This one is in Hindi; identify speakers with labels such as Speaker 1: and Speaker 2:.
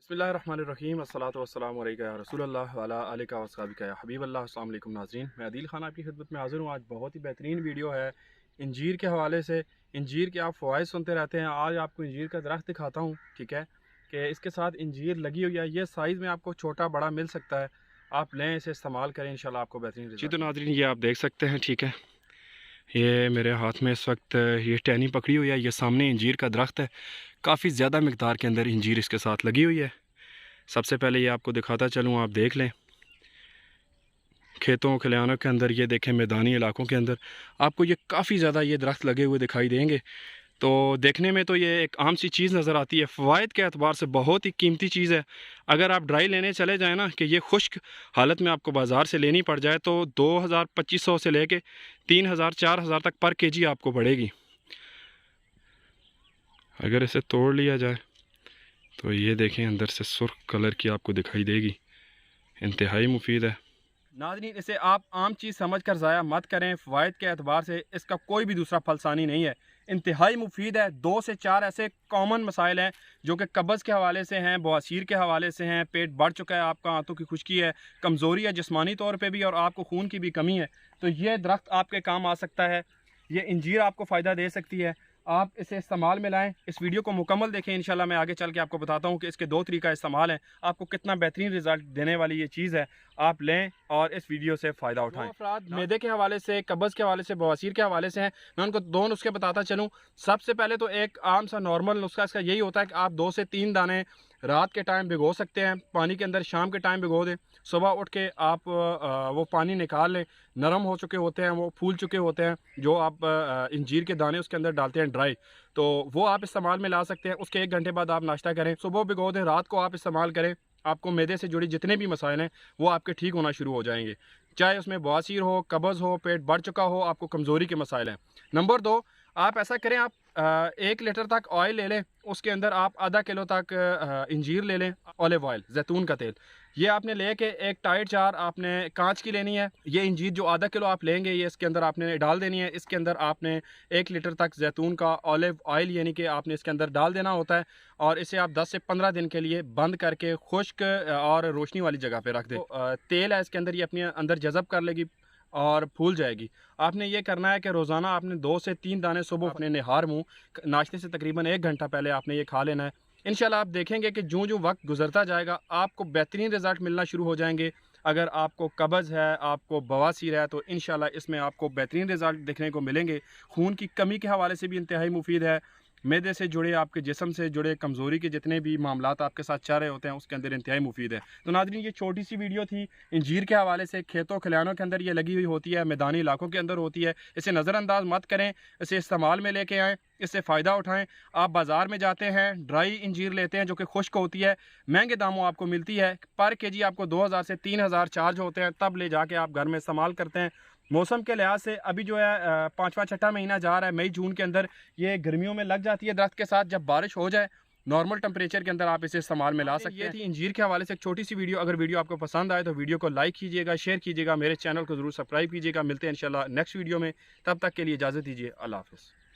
Speaker 1: बिस्मिल्लाहिर्रहमानिर्रहीम अस्सलातु वस्सलामु अलैका या रसूलल्लाह व अला आलिका व अस्हाबिका या हबीबल्लाह। अस्सलाम वालेकुम नाज़रीन, मैं आदिल खान आपकी खिदमत में हाज़िर हूँ। आज बहुत ही बेहतरीन वीडियो है इंजीर के हवाले से। इंजीर के आप फ़वाइद सुनते रहते हैं, आज आपको इंजीर का दरख्त दिखाता हूँ, ठीक है, कि इसके साथ इंजीर लगी हुई है। ये साइज़ में आपको छोटा बड़ा मिल सकता है, आप लें, इसे इस्तेमाल करें, इंशाल्लाह आपको बेहतरीन रिज़ल्ट। जी तो नाज़रीन, ये आप देख सकते हैं, ठीक है, ये मेरे हाथ में इस वक्त ये टहनी पकड़ी हुई है। ये सामने इंजीर का दरख्त है, काफ़ी ज़्यादा मिकदार के अंदर इंजीर इसके साथ लगी हुई है। सबसे पहले ये आपको दिखाता चलूँ, आप देख लें, खेतों खलिहानों के अंदर, ये देखें मैदानी इलाकों के अंदर आपको ये काफ़ी ज़्यादा ये दरख्त लगे हुए दिखाई देंगे। तो देखने में तो ये एक आम सी चीज़ नज़र आती है, फ़वाइद के अतबार से बहुत ही कीमती चीज़ है। अगर आप ड्राई लेने चले जाएँ ना, कि ये खुश्क हालत में आपको बाज़ार से लेनी पड़ जाए, तो 2000-2500 से लेके 3000-4000 तक पर केजी आपको पड़ेगी। अगर इसे तोड़ लिया जाए तो ये देखें, अंदर से सुर्ख कलर की आपको दिखाई देगी, इंतहाई मुफीद है। नाज़रीन, इसे आप आम चीज़ समझ कर ज़ाया मत करें। फ़वाइद के अतबार से इसका कोई भी दूसरा फलसानी नहीं है, इंतहाई मुफीद है। 2 से 4 ऐसे कॉमन मसाइल हैं जो कि कब्ज़ के हवाले से हैं, बवासीर के हवाले से हैं, पेट बढ़ चुका है आपका, आंतों की खुश्की है, कमज़ोरी है जिस्मानी तौर पर भी, और आपको खून की भी कमी है, तो ये दरख्त आपके काम आ सकता है। ये इंजीर आपको फ़ायदा दे सकती है, आप इसे इस्तेमाल में लाएं। इस वीडियो को मुकम्मल देखें, इंशाल्लाह मैं आगे चल के आपको बताता हूँ कि इसके 2 तरीका इस्तेमाल है, आपको कितना बेहतरीन रिजल्ट देने वाली ये चीज़ है। आप लें और इस वीडियो से फ़ायदा उठाएं। अफराद मैदे के हवाले से, कब्ज़ के हवाले से, बवासीर के हवाले से हैं, मैं उनको 2 नुस्खे बताता चलूँ। सबसे पहले तो एक आम सा नॉर्मल नुस्खा इसका यही होता है कि आप 2 से 3 दाने रात के टाइम भिगो सकते हैं पानी के अंदर, शाम के टाइम भिगो दें, सुबह उठ के आप वो पानी निकाल लें। नरम हो चुके होते हैं, वो फूल चुके होते हैं, जो आप इंजीर के दाने उसके अंदर डालते हैं ड्राई, तो वो आप इस्तेमाल में ला सकते हैं। उसके 1 घंटे बाद आप नाश्ता करें, सुबह भिगो दें, रात को आप इस्तेमाल करें। आपको मैदे से जुड़ी जितने भी मसाइल हैं वो आपके ठीक होना शुरू हो जाएंगे, चाहे उसमें बवासीर हो, कब्ज़ हो, पेट बढ़ चुका हो, आपको कमज़ोरी के मसाइल हैं। नंबर 2, आप ऐसा करें, आप 1 लीटर तक ऑयल ले लें, उसके अंदर आप आधा किलो तक इंजीर ले लें, ऑलिव ऑयल, जैतून का तेल। ये आपने लेके एक टाइट जार आपने कांच की लेनी है। ये इंजीर जो आधा किलो आप लेंगे, ये इसके अंदर आपने डाल देनी है। इसके अंदर आपने 1 लीटर तक जैतून का ऑलिव ऑयल यानी कि आपने इसके अंदर डाल देना होता है, और इसे आप 10 से 15 दिन के लिए बंद करके खुश्क और रोशनी वाली जगह पे रख दें। तो तेल है इसके अंदर, ये अपने अंदर जज़ब कर लेगी और फूल जाएगी। आपने ये करना है कि रोज़ाना आपने 2 से 3 दाने सुबह अपने निहार मुँह नाश्ते से तकरीबन 1 घंटा पहले आपने ये खा लेना है। इंशाल्लाह आप देखेंगे कि जो वक्त गुजरता जाएगा आपको बेहतरीन रिज़ल्ट मिलना शुरू हो जाएंगे। अगर आपको कब्ज़ है, आपको बवासीर है, तो इंशाल्लाह इसमें आपको बेहतरीन रिज़ल्ट देखने को मिलेंगे। खून की कमी के हवाले से भी इंतहाई मुफीद है। मैदे से जुड़े, आपके जिस्म से जुड़े, कमज़ोरी के जितने भी मामलात आपके साथ चल रहे होते हैं, उसके अंदर इंतहाई मुफीद है। तो नाज़रीन, ये छोटी सी वीडियो थी इंजीर के हवाले से। खेतों खलिहानों के अंदर ये लगी हुई होती है, मैदानी इलाकों के अंदर होती है। इसे नज़रअंदाज मत करें, इसे इस्तेमाल में लेके आएँ, इससे फ़ायदा उठाएँ। आप बाज़ार में जाते हैं, ड्राई इंजीर लेते हैं जो कि खुश्क होती है, महंगे दामों आपको मिलती है, पर केजी आपको 2000 से 3000 चार्ज होते हैं, तब ले जाके आप घर में इस्तेमाल करते हैं। मौसम के लिहाज से अभी जो है 5वां 6ठा महीना जा रहा है, मई जून के अंदर ये गर्मियों में लग जाती है दरख्त के साथ। जब बारिश हो जाए नॉर्मल टेम्परेचर के अंदर आप इसे इस्तेमाल में ला सकते हैं। ये थी इंजीर के हवाले से एक छोटी सी वीडियो। अगर वीडियो आपको पसंद आए तो वीडियो को लाइक कीजिएगा, शेयर कीजिएगा, मेरे चैनल को ज़रूर सब्सक्राइब कीजिएगा। मिलते हैं इंशाल्लाह नेक्स्ट वीडियो में, तब तक के लिए इजाज़त दीजिए। अल्लाह हाफ़िज़।